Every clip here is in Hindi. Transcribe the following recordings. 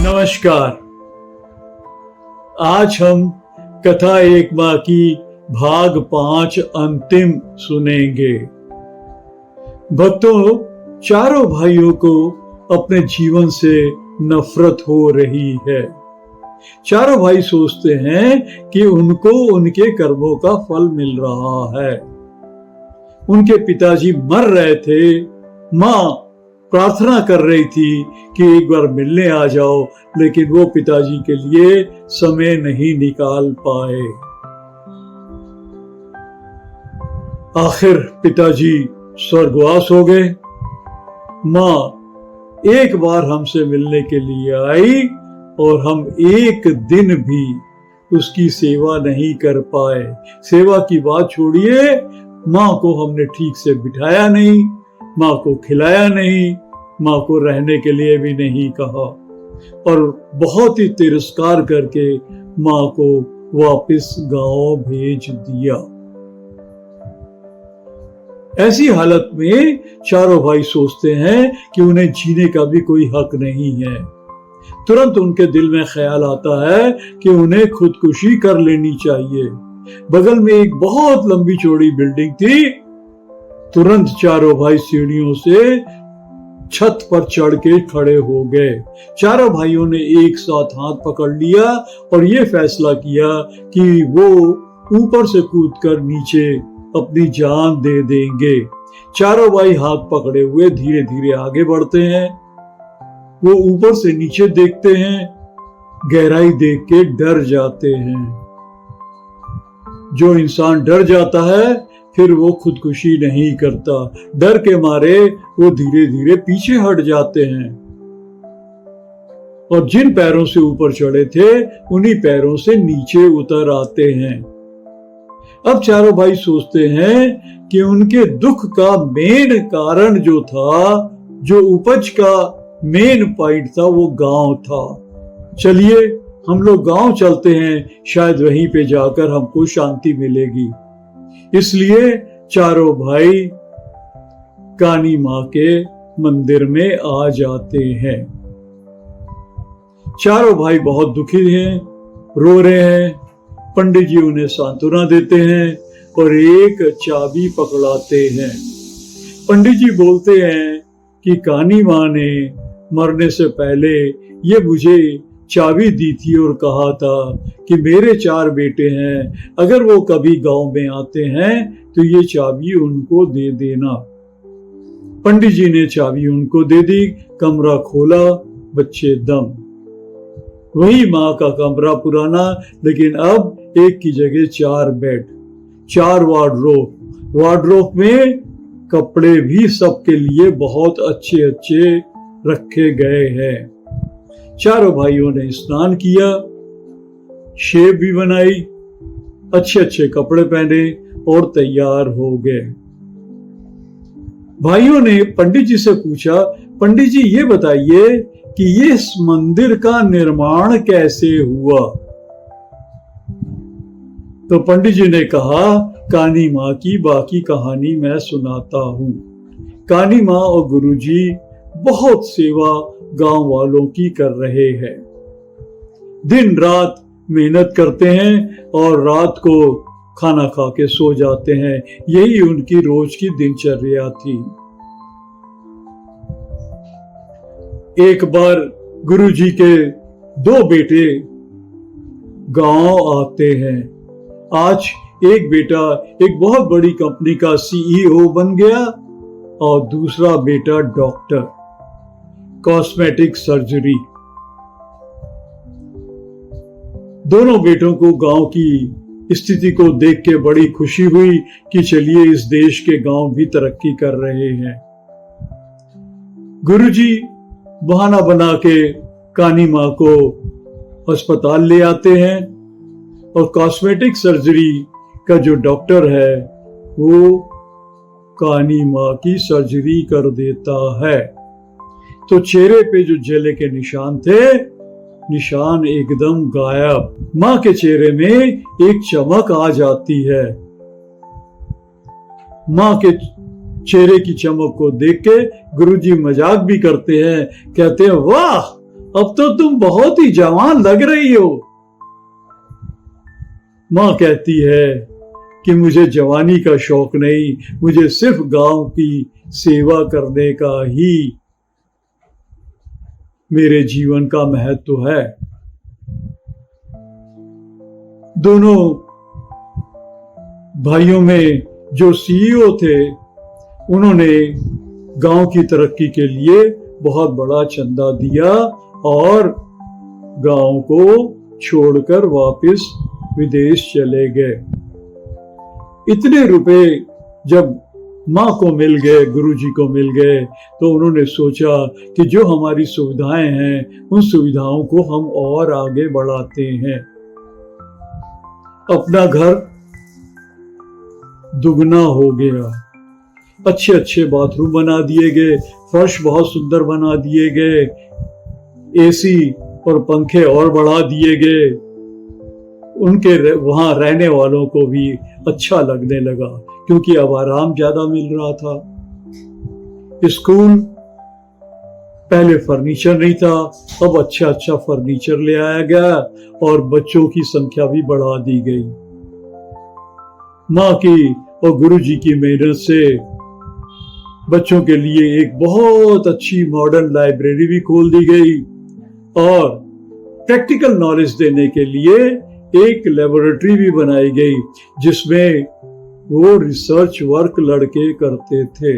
नमस्कार। आज हम कथा एक माँ की भाग 5 अंतिम सुनेंगे। भक्तों, चारों भाइयों को अपने जीवन से नफरत हो रही है। चारों भाई सोचते हैं कि उनको उनके कर्मों का फल मिल रहा है। उनके पिताजी मर रहे थे। माँ प्रार्थना कर रही थी कि एक बार मिलने आ जाओ, लेकिन वो पिताजी के लिए समय नहीं निकाल पाए। आखिर पिताजी स्वर्गवास हो गए। माँ एक बार हमसे मिलने के लिए आई और हम एक दिन भी उसकी सेवा नहीं कर पाए। सेवा की बात छोड़िए, माँ को हमने ठीक से बिठाया नहीं, माँ को खिलाया नहीं, माँ को रहने के लिए भी नहीं कहा और बहुत ही तिरस्कार करके माँ को वापस गांव भेज दिया। ऐसी हालत में चारों भाई सोचते हैं कि उन्हें जीने का भी कोई हक नहीं है। तुरंत उनके दिल में ख्याल आता है कि उन्हें खुदकुशी कर लेनी चाहिए। बगल में एक बहुत लंबी चौड़ी बिल्डिंग थी। तुरंत चारों भाई सीढ़ियों से छत पर चढ़ के खड़े हो गए। चारों भाइयों ने एक साथ हाथ पकड़ लिया और ये फैसला किया कि वो ऊपर से कूदकर नीचे अपनी जान दे देंगे। चारों भाई हाथ पकड़े हुए धीरे धीरे आगे बढ़ते हैं। वो ऊपर से नीचे देखते हैं, गहराई देख के डर जाते हैं। जो इंसान डर जाता है फिर वो खुदकुशी नहीं करता। डर के मारे वो धीरे धीरे पीछे हट जाते हैं और जिन पैरों से ऊपर चढ़े थे उन्हीं पैरों से नीचे उतर आते हैं। अब चारों भाई सोचते हैं कि उनके दुख का मेन कारण जो था, जो उपज का मेन पॉइंट था, वो गांव था। चलिए हम लोग गांव चलते हैं, शायद वहीं पे जाकर हमको शांति मिलेगी। इसलिए चारों भाई कानी माँ के मंदिर में आ जाते हैं। चारों भाई बहुत दुखी हैं, रो रहे हैं। पंडित जी उन्हें सांत्वना देते हैं और एक चाबी पकड़ाते हैं। पंडित जी बोलते हैं कि कानी माँ ने मरने से पहले ये मुझे चाबी दी थी और कहा था कि मेरे 4 बेटे हैं, अगर वो कभी गांव में आते हैं तो ये चाबी उनको दे देना। पंडित जी ने चाबी उनको दे दी। कमरा खोला, बच्चे दम। वही माँ का कमरा पुराना, लेकिन अब एक की जगह 4 बेड, 4 वार्डरोब। वार्डरोब में कपड़े भी सबके लिए बहुत अच्छे अच्छे रखे गए हैं। चारों भाइयों ने स्नान किया, शेव भी बनाई, अच्छे अच्छे कपड़े पहने और तैयार हो गए। भाइयों ने पंडित जी से पूछा, पंडित जी ये बताइए कि ये इस मंदिर का निर्माण कैसे हुआ? तो पंडित जी ने कहा, कानी माँ की बाकी कहानी मैं सुनाता हूँ। कानी माँ और गुरुजी बहुत सेवा गांव वालों की कर रहे हैं। दिन रात मेहनत करते हैं और रात को खाना खा के सो जाते हैं। यही उनकी रोज की दिनचर्या थी। एक बार गुरुजी के 2 बेटे गांव आते हैं। आज एक बेटा एक बहुत बड़ी कंपनी का CEO बन गया और दूसरा बेटा डॉक्टर, कॉस्मेटिक सर्जरी। दोनों बेटों को गांव की स्थिति को देख के बड़ी खुशी हुई कि चलिए इस देश के गांव भी तरक्की कर रहे हैं। गुरुजी बहाना बना के कानी माँ को अस्पताल ले आते हैं और कॉस्मेटिक सर्जरी का जो डॉक्टर है वो कानी माँ की सर्जरी कर देता है। तो चेहरे पे जो जले के निशान थे, निशान एकदम गायब। माँ के चेहरे में एक चमक आ जाती है। माँ के चेहरे की चमक को देख के गुरुजी मजाक भी करते हैं, कहते हैं वाह अब तो तुम बहुत ही जवान लग रही हो। माँ कहती है कि मुझे जवानी का शौक नहीं, मुझे सिर्फ गांव की सेवा करने का ही मेरे जीवन का महत्व है। दोनों भाइयों में जो सीईओ थे, उन्होंने गांव की तरक्की के लिए बहुत बड़ा चंदा दिया और गांव को छोड़कर वापस विदेश चले गए। इतने रुपए जब माँ को मिल गए, गुरुजी को मिल गए, तो उन्होंने सोचा कि जो हमारी सुविधाएं हैं उन सुविधाओं को हम और आगे बढ़ाते हैं। अपना घर दुगना हो गया, अच्छे अच्छे बाथरूम बना दिए गए, फर्श बहुत सुंदर बना दिए गए, एसी और पंखे और बढ़ा दिए गए। उनके वहां रहने वालों को भी अच्छा लगने लगा क्योंकि अब आराम ज्यादा मिल रहा था। स्कूल पहले फर्नीचर नहीं था, अब अच्छा अच्छा फर्नीचर ले आया गया और बच्चों की संख्या भी बढ़ा दी गई। माँ की और गुरुजी की मेहनत से बच्चों के लिए एक बहुत अच्छी मॉडर्न लाइब्रेरी भी खोल दी गई और प्रैक्टिकल नॉलेज देने के लिए एक लेबोरेटरी भी बनाई गई जिसमें वो रिसर्च वर्क लड़के करते थे।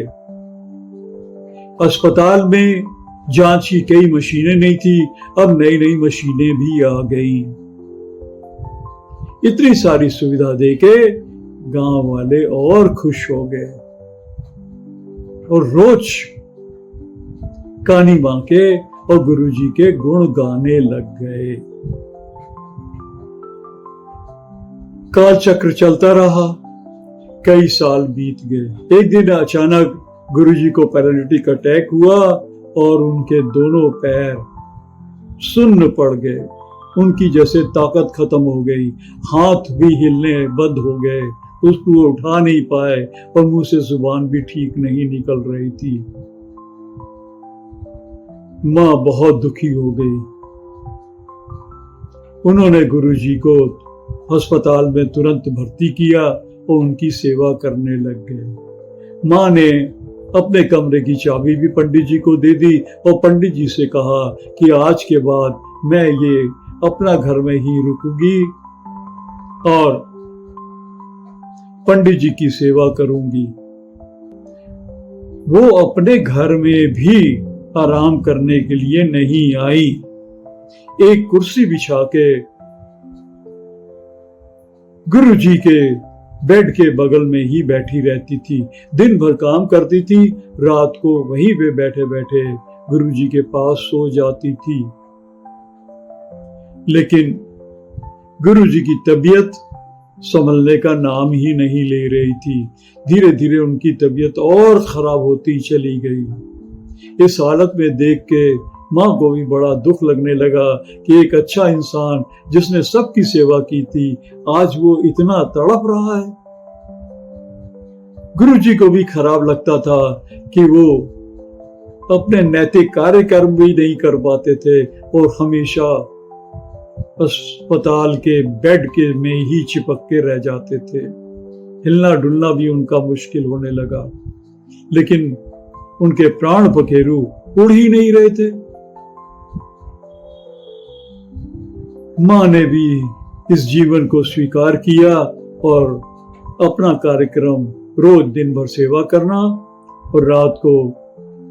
अस्पताल में जांच की कई मशीनें नहीं थी, अब नई नई मशीनें भी आ गई। इतनी सारी सुविधा देके गांव वाले और खुश हो गए और रोज कानी मां के और गुरुजी के गुण गाने लग गए। काल चक्र चलता रहा, कई साल बीत गए। एक दिन अचानक गुरुजी को पैरालिटिक अटैक हुआ और उनके दोनों पैर सुन्न पड़ गए। उनकी जैसे ताकत खत्म हो गई, हाथ भी हिलने बंद हो गए, उसको उठा नहीं पाए और मुंह से जुबान भी ठीक नहीं निकल रही थी। मां बहुत दुखी हो गई। उन्होंने गुरुजी को अस्पताल में तुरंत भर्ती किया और उनकी सेवा करने लग गए। मां ने अपने कमरे की चाबी भी पंडित जी को दे दी और पंडित जी से कहा कि आज के बाद मैं ये अपना घर में ही रुकूंगी और पंडित जी की सेवा करूंगी। वो अपने घर में भी आराम करने के लिए नहीं आई। एक कुर्सी बिछा के गुरुजी के बेड के बगल में ही बैठी रहती थी। दिन भर काम करती थी, रात को वहीं पे बैठे बैठे गुरुजी के पास सो जाती थी। लेकिन गुरुजी की तबीयत संभलने का नाम ही नहीं ले रही थी। धीरे धीरे उनकी तबीयत और खराब होती चली गई। इस हालत में देख के माँ को भी बड़ा दुख लगने लगा कि एक अच्छा इंसान जिसने सबकी सेवा की थी, आज वो इतना तड़प रहा है। गुरुजी को भी खराब लगता था कि वो अपने नैतिक कार्यक्रम भी नहीं कर पाते थे और हमेशा अस्पताल के बेड के में ही चिपक के रह जाते थे। हिलना डुलना भी उनका मुश्किल होने लगा। लेकिन उनके प्राण पखेरु उड़ ही नहीं रहे थे। मां ने भी इस जीवन को स्वीकार किया और अपना कार्यक्रम रोज दिन भर सेवा करना और रात को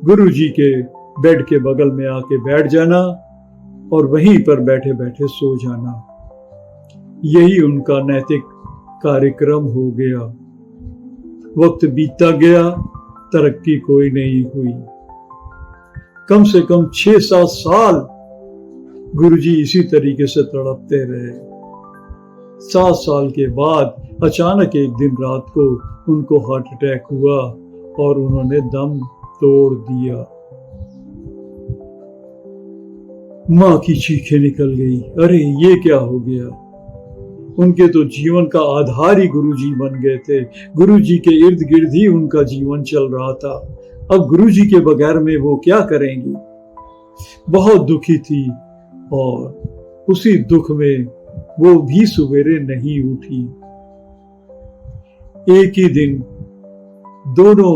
गुरुजी के बेड के बगल में आके बैठ जाना और वहीं पर बैठे बैठे सो जाना। यही उनका नैतिक कार्यक्रम हो गया। वक्त बीतता गया, तरक्की कोई नहीं हुई। कम से कम 6-7 साल गुरुजी इसी तरीके से तड़पते रहे। 7 साल के बाद अचानक एक दिन रात को उनको हार्ट अटैक हुआ और उन्होंने दम तोड़ दिया। मां की चीखें निकल गई, अरे ये क्या हो गया। उनके तो जीवन का आधार ही गुरुजी बन गए थे। गुरुजी के इर्द गिर्द ही उनका जीवन चल रहा था। अब गुरुजी के बगैर में वो क्या करेंगी। बहुत दुखी थी और उसी दुख में वो भी सवेरे नहीं उठी। एक ही दिन दोनों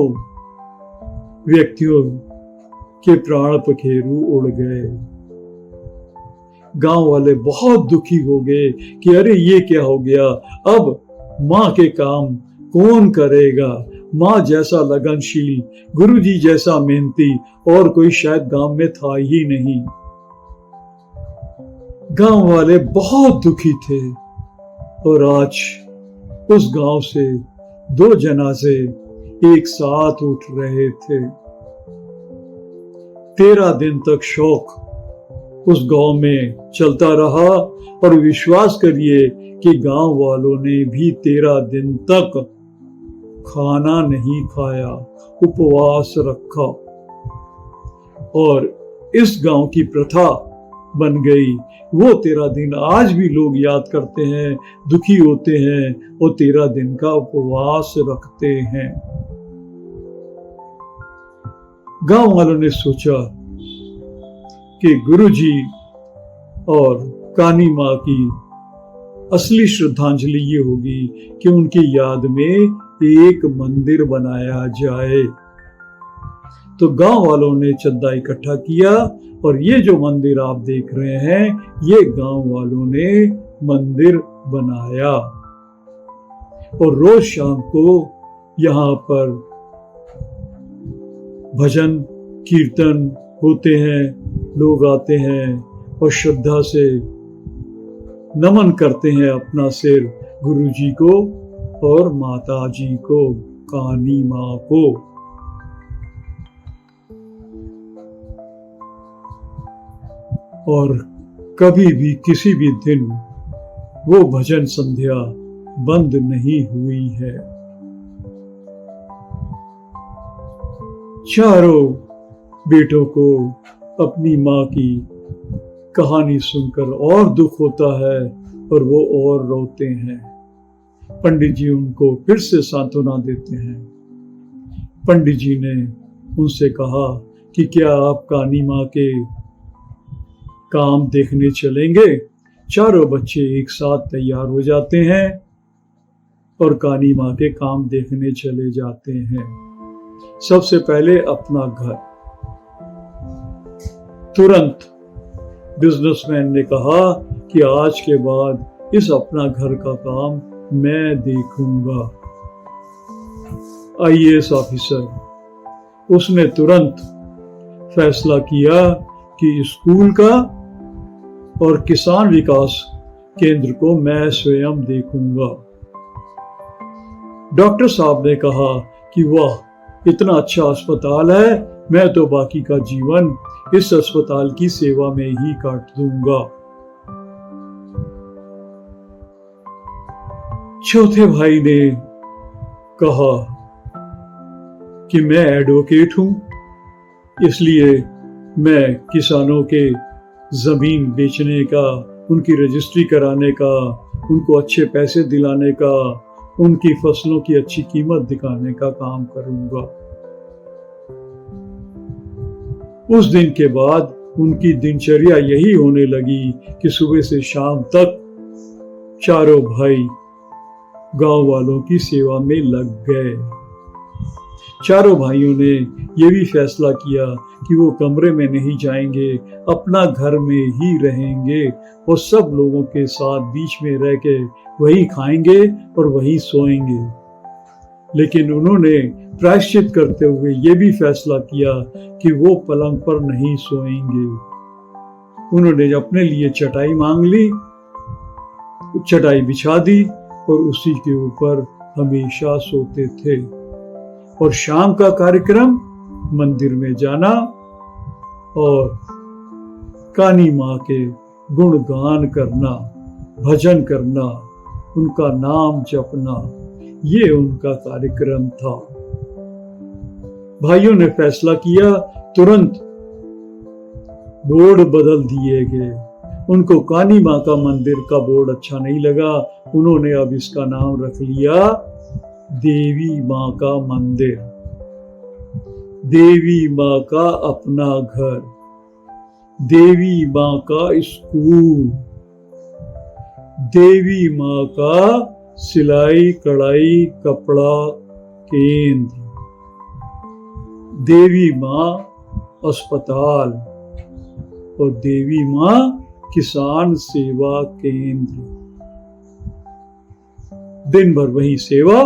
व्यक्तियों के प्राण पखेरु उड़ गए। गांव वाले बहुत दुखी हो गए कि अरे ये क्या हो गया, अब माँ के काम कौन करेगा। माँ जैसा लगनशील, गुरुजी जैसा मेहनती और कोई शायद गांव में था ही नहीं। गांव वाले बहुत दुखी थे और आज उस गांव से 2 जनाजे एक साथ उठ रहे थे। 13 दिन तक शोक उस गांव में चलता रहा और विश्वास करिए कि गांव वालों ने भी 13 दिन तक खाना नहीं खाया, उपवास रखा और इस गांव की प्रथा बन गई। वो 13 दिन आज भी लोग याद करते हैं, दुखी होते हैं और 13 दिन का उपवास रखते हैं। गांव वालों ने सोचा कि गुरुजी और कानी माँ की असली श्रद्धांजलि ये होगी कि उनकी याद में एक मंदिर बनाया जाए। तो गांव वालों ने चंदा इकट्ठा किया और ये जो मंदिर आप देख रहे हैं, ये गांव वालों ने मंदिर बनाया और रोज शाम को यहाँ पर भजन कीर्तन होते हैं, लोग आते हैं और श्रद्धा से नमन करते हैं अपना सिर गुरुजी को और माता जी को, कानी माँ को। और कभी भी किसी भी दिन वो भजन संध्या बंद नहीं हुई है। चारों बेटों को अपनी माँ की कहानी सुनकर और दुख होता है और वो और रोते हैं। पंडित जी उनको फिर से सांत्वना देते हैं। पंडित जी ने उनसे कहा कि क्या आप कानी माँ के काम देखने चलेंगे। चारों बच्चे एक साथ तैयार हो जाते हैं और कानी माँ के काम देखने चले जाते हैं। सबसे पहले अपना घर। तुरंत बिजनेसमैन ने कहा कि आज के बाद इस अपना घर का काम मैं देखूंगा। आईएएस ऑफिसर, उसने तुरंत फैसला किया कि स्कूल का और किसान विकास केंद्र को मैं स्वयं देखूंगा। डॉक्टर साहब ने कहा कि वाह, इतना अच्छा अस्पताल है, मैं तो बाकी का जीवन इस अस्पताल की सेवा में ही काट दूंगा। चौथे भाई ने कहा कि मैं एडवोकेट हूं, इसलिए मैं किसानों के जमीन बेचने का, उनकी रजिस्ट्री कराने का, उनको अच्छे पैसे दिलाने का, उनकी फसलों की अच्छी कीमत दिखाने का काम करूंगा। उस दिन के बाद उनकी दिनचर्या यही होने लगी कि सुबह से शाम तक चारों भाई गांव वालों की सेवा में लग गए। चारों भाइयों ने यह भी फैसला किया कि वो कमरे में नहीं जाएंगे, अपना घर में ही रहेंगे और सब लोगों के साथ बीच में रह के वही खाएंगे और वही सोएंगे। लेकिन उन्होंने प्रायश्चित करते हुए ये भी फैसला किया कि वो पलंग पर नहीं सोएंगे। उन्होंने अपने लिए चटाई मांग ली, चटाई बिछा दी और उसी के ऊपर हमेशा सोते थे। और शाम का कार्यक्रम मंदिर में जाना और कानी माँ के गुणगान करना, भजन करना, उनका नाम जपना, ये उनका कार्यक्रम था। भाइयों ने फैसला किया, तुरंत बोर्ड बदल दिए गए। उनको कानी माँ का मंदिर का बोर्ड अच्छा नहीं लगा, उन्होंने अब इसका नाम रख लिया देवी माँ का मंदिर, देवी माँ का अपना घर। देवी माँ का स्कूल, देवी माँ का सिलाई कढ़ाई कपड़ा केंद्र, देवी माँ अस्पताल और देवी माँ किसान सेवा केंद्र। दिन भर वही सेवा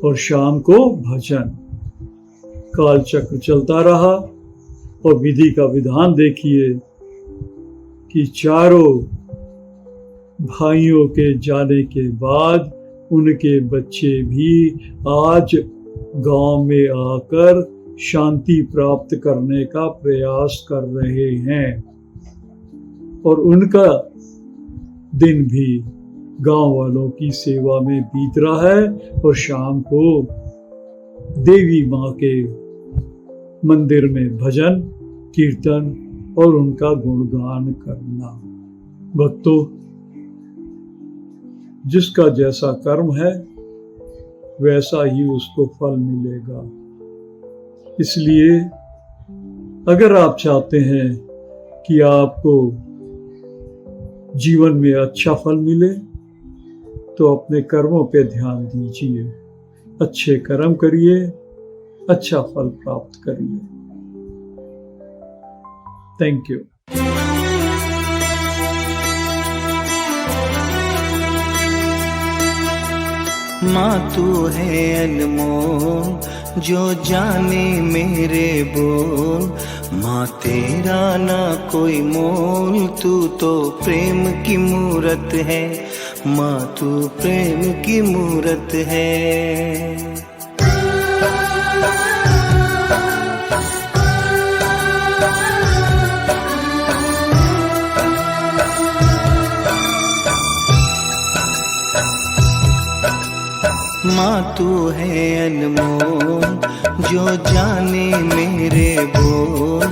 और शाम को भजन। काल चक्र चलता रहा और विधि का विधान देखिए कि चारों भाइयों के जाने के बाद उनके बच्चे भी आज गांव में आकर शांति प्राप्त करने का प्रयास कर रहे हैं और उनका दिन भी गांव वालों की सेवा में बीत रहा है और शाम को देवी माँ के मंदिर में भजन कीर्तन और उनका गुणगान करना। भक्तों, जिसका जैसा कर्म है वैसा ही उसको फल मिलेगा। इसलिए अगर आप चाहते हैं कि आपको जीवन में अच्छा फल मिले तो अपने कर्मों पे ध्यान दीजिए, अच्छे कर्म करिए, अच्छा फल प्राप्त करिए। Thank you. माँ तू है अनमोल जो जाने मेरे बोल, माँ तेरा ना कोई मोल, तू तो प्रेम की मूरत है, माँ तू प्रेम की मूरत है। माँ तू है अनमोल जो जाने मेरे बोल,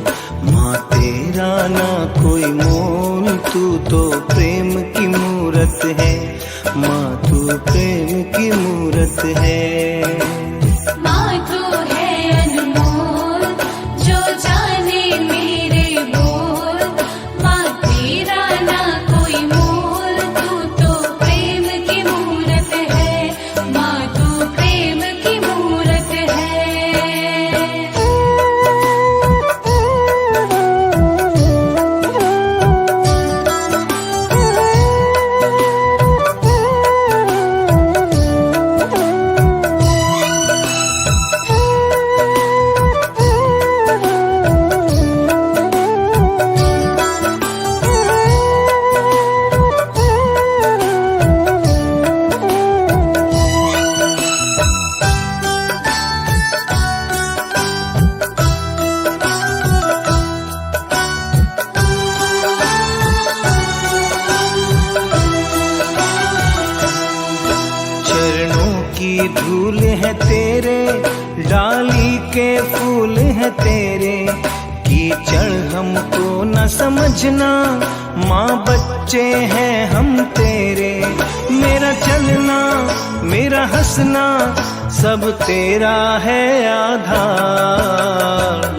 माँ तेरा ना कोई मोल, तू तो प्रेम की मूरत है, माँ तू प्रेम की मूरत है। धूल है तेरे, डाली के फूल है तेरे, कीचड़ हमको न समझना, माँ बच्चे हैं हम तेरे। मेरा चलना मेरा हंसना सब तेरा है आधार।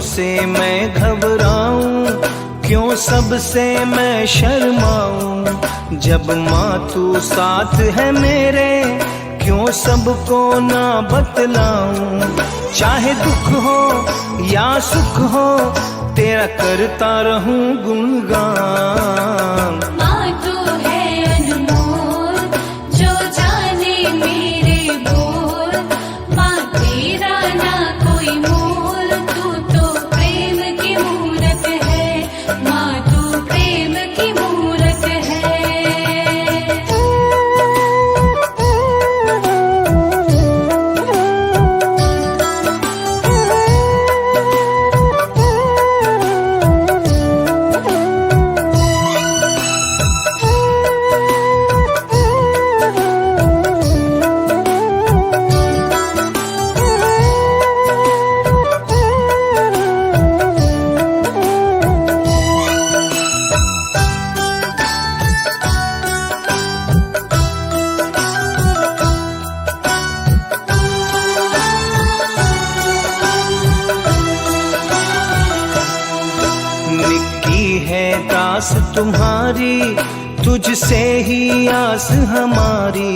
से मैं घबराऊं, क्यों सबसे मैं शर्माऊं, जब माँ तू साथ है मेरे, क्यों सबको ना बतलाऊं। चाहे दुख हो या सुख हो तेरा करता रहूं गुणगान। माँ तू है अनमोल जो जाने मेरे बोल, माँ तेरा ना कोई मोल, तू तो प्रेम की मूरत है, माँ तू प्रेम की मूरत है। निकी है दास तुम्हारी, तुझसे ही आस हमारी,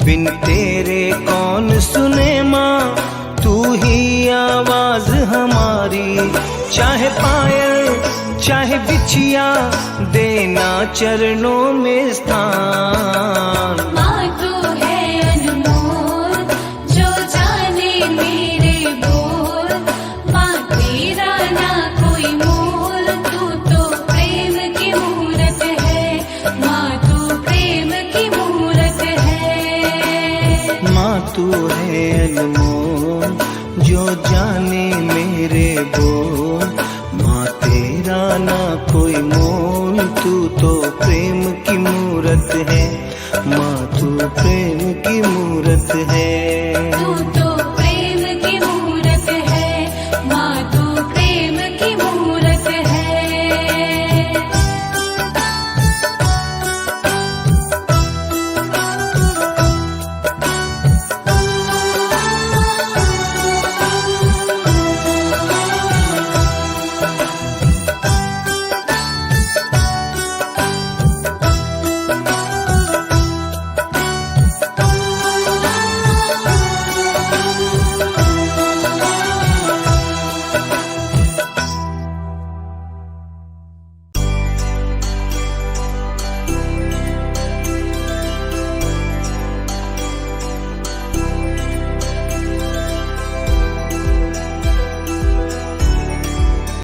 बिन तेरे कौन सुने माँ, तू ही आवाज हमारी। चाहे पायल चाहे बिछिया, देना चरणों में स्थान। माँ तू है अनमोल जो जाने मेरे बोल, माँ तेरा ना कोई मोल, तू तो प्रेम की मूरत है, माँ तू प्रेम की मूरत है। माँ तू है अनमोल जो जाने मेरे बोल, माँ तेरा ना कोई मोल, तू तो प्रेम की मूरत है, माँ तू प्रेम की मूरत है। तू तो